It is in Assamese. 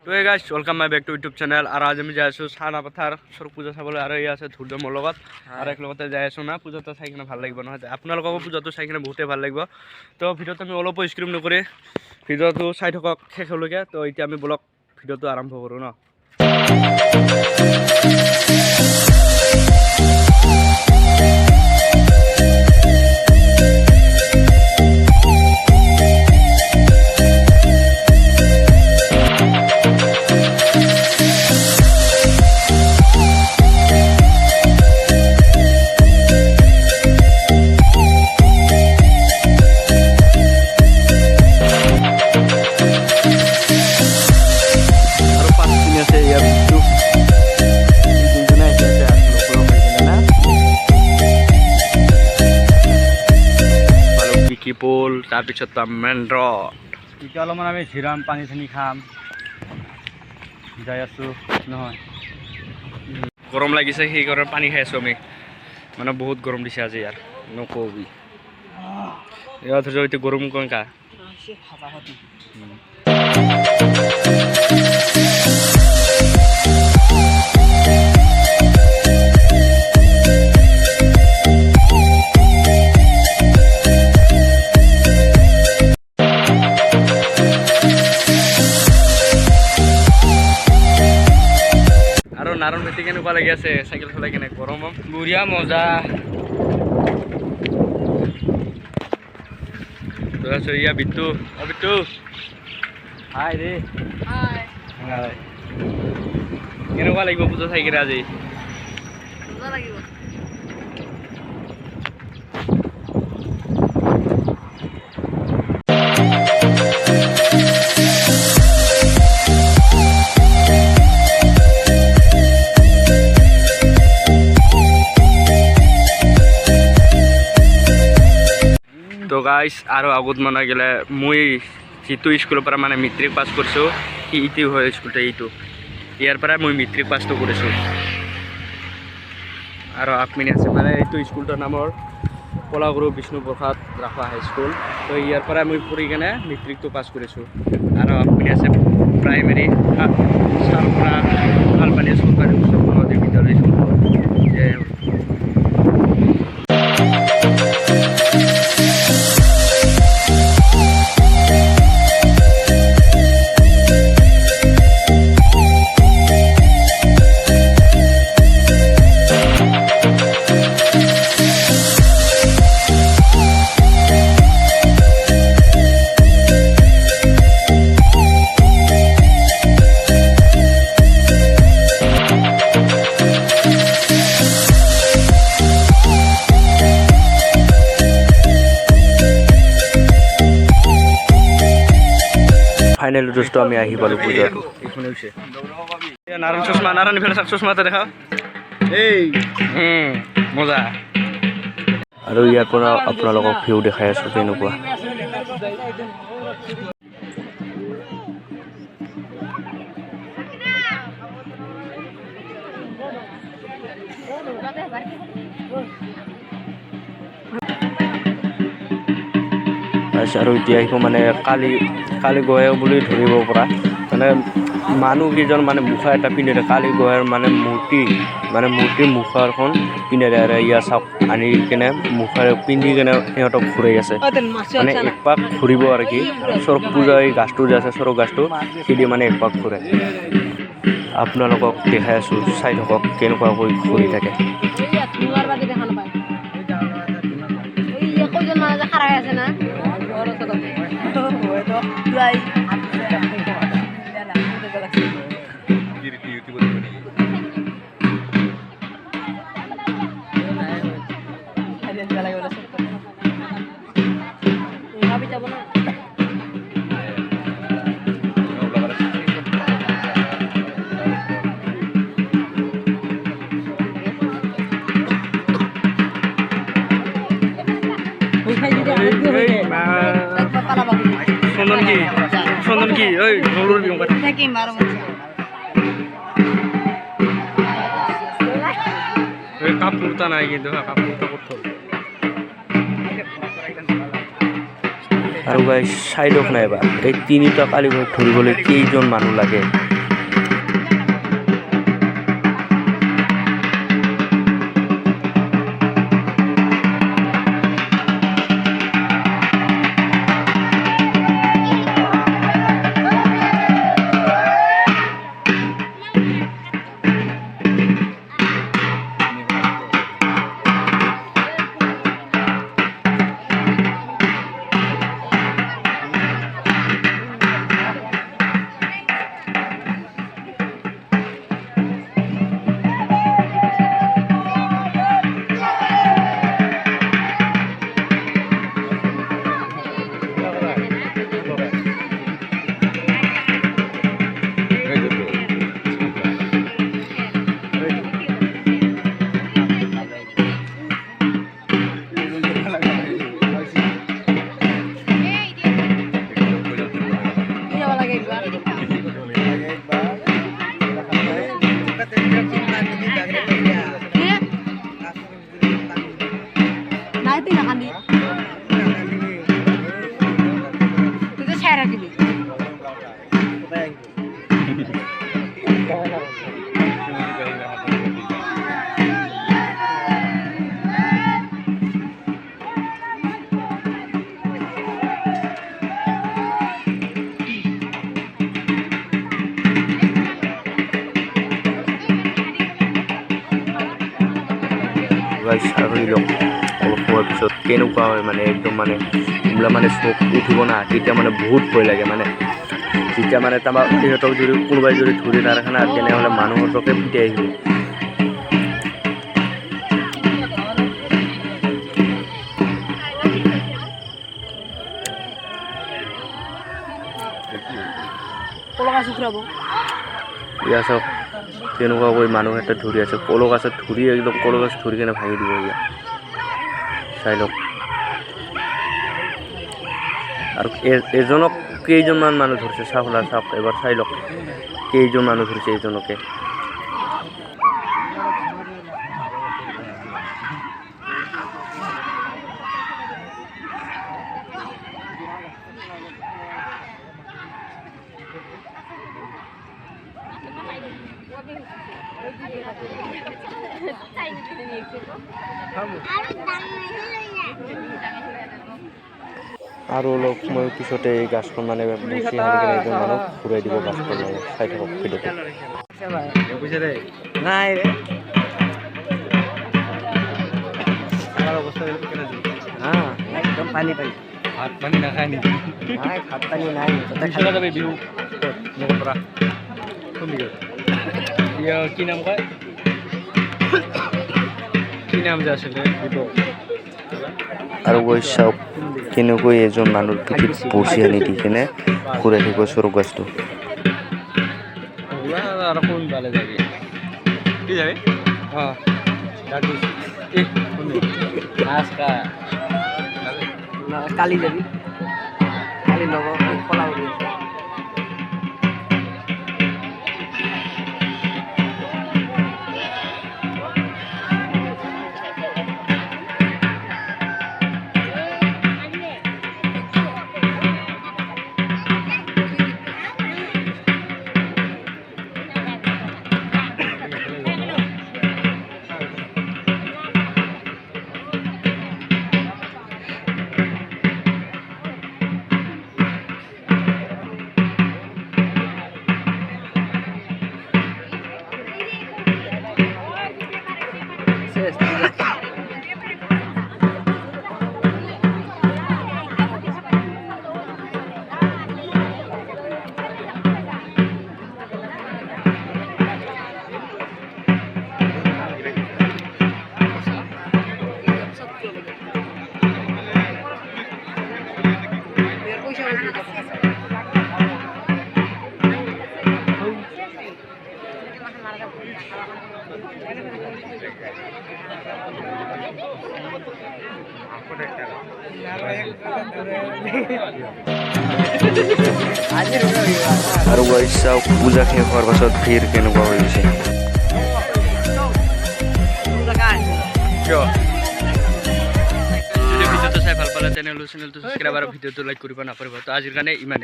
তো এই guys welcome my back to YouTube channel. R আজ আমি যাই আছো সানা পাথাৰ সৰক পূজা চাবলৈ আৰু এই আছে ধূৰ্য মোৰ লগত আৰু এক লগতে যাই আছো না পূজাটো চাই কিনে ভাল লাগিব নহয় আপোনালোককো পূজাটো চাই কিনে বহুতে ভাল লাগিব। তো ভিডিঅ'টো আমি অলপ স্ক্ৰীম নকৰি ভিডিঅ'টো চাই থাকক শেষলৈকে। তো এতিয়া আমি ব্লগ ভিডিঅ'টো আৰম্ভ কৰোঁ ন। পোল তাৰপিছত মেইন ৰড এতিয়া অলপমান আমি জিৰাম পানী চানী খাম যাই আছো নহয় গৰম লাগিছে সেই কাৰণে পানী খাই আছো আমি মানে বহুত গৰম দিছে আজি ইয়াৰ নকবি এয়া ধৰ এতিয়া গৰম কনকা নাৰণ মেটি কেনেকুৱা লাগি আছে সাইকেল চলাই কেনে গৰম বঢ়িয়া মজা তো আছে ইয়া বিট্টু বিট্টু হাই ৰে হাই হাই কেনেকুৱা লাগিব পূজা চাই কিনে আজি মজা লাগিব তো গাইস আৰু আগত মানে গেলে মই যিটো স্কুলৰ পৰা মানে মেট্ৰিক পাছ কৰিছোঁ ইটো হয় স্কুলটা এইটো ইয়াৰ পৰা মই মেট্ৰিক পাছটো কৰিছোঁ আৰু আপমিনি আছে মানে এইটো স্কুলটোৰ নামৰ কলাগুৰু বিষ্ণু প্ৰসাদ ৰাভা হাইস্কুল। তো ইয়াৰ পৰা মই পঢ়ি কেনে মেট্ৰিকটো পাছ কৰিছোঁ আৰু আপমিনি আছে প্ৰাইমেৰী চালপৰা শালপানী চৰকাৰী উচ্চ মাধ্যমিক বিদ্যালয় স্কুল। ফাইনেল দোস্ত আমি আহি পালো পূজা এইখনে হৈছে নারায়ণ চশমা নারায়ণ ফেলে চশমাতে দেখা এই মজা আৰু ইয়াৰ পৰা আপোনালোকক ভিউ দেখাই আছো কেনেকুৱা আৰু এতিয়া আহিব মানে কালি গয়ে বুলি ধৰিব পৰা মানে মানুহ কেইজন মানে মুখা এটা পিন্ধে কালি গয়াৰ মানে মূৰ্তিৰ মুখাৰখন পিন্ধে আৰু ইয়াৰ চাওক আনি কেনে মুখাৰে পিন্ধি কেনে সিহঁতক ঘূৰাই আছে মানে একপাক ঘূৰিব আৰু কি চৰক পূজা এই গাছটো যে আছে চৰক গাছটো সেইদি মানে একপাক ঘূৰে আপোনালোকক দেখাই আছো চাই থাকক কেনেকুৱাকৈ ঘূৰি থাকে চন্দন কি ওই নলুৰ বিম কথা কি মাৰো এই কাপড়টা নাই কিন্তু কাপড়টা কৰতে আৰু গাইস সাইডক নাইবা এই তিনিটা কালীঘৰ ধৰিবলৈ কেইজন মানুহ লাগে আৰু লওক অলপ সময়ৰ পিছত কেনেকুৱা হয় মানে একদম মানে এইবিলাক মানে চক উঠিব না তেতিয়া মানে বহুত ভয় লাগে মানে যেতিয়া মানে তাৰপৰা সিহঁতক যদি কোনোবাই যদি ধৰি নাৰাখে না তেনেহ'লে মানুহহঁতকে পিটাই আহিব ইয়া চাওক কেনেকুৱাকৈ মানুহ এটা ধৰি আছে কল গছত ধৰি একদম কল গছ ধৰি কেনে ভাঙি দিব ইয়াত চাই লওক আৰু এজনক কেইজনমান মানুহ ধৰিছে চাওক এবাৰ চাই লওক কেইজন মানুহ ধৰিছে এজনকে আৰু অলপ সময় পিছতে এই গাছখন মানে বসি আনি কেনে এজন মানুহ ঘূৰাই দিব গাছখন মানে চাই থাকক ভিডিঅ'টো নাই একদম পানী ভাত পানী নাখায় নেকি নাই ভাত পানী নাই যাবি বিহু মোৰ পৰা কি নাম কয় কি নাম যে আছিলে আৰু গৈ চাওক কেনেকৈ এজন মানুহৰ পিঠিত বসি আনি দি কেনে ঘূৰাই থাকিব চৰক গছটো আৰু কোন পালে যাবি কি যাবি কালি যাবি কালি লগৰ কলা উৰি আৰু গাইছ চাওক পূজা শেষ হোৱাৰ পাছত ভিৰ কেনেকুৱা হৈ গৈছে যদি ভিডিঅ'টো চাই ভাল পালে তেনেহ'লে চেনেলটো ছাবস্ক্ৰাইব আৰু ভিডিঅ'টো লাইক কৰিব নাপাহৰিব তো আজিৰ কাৰণে ইমানেই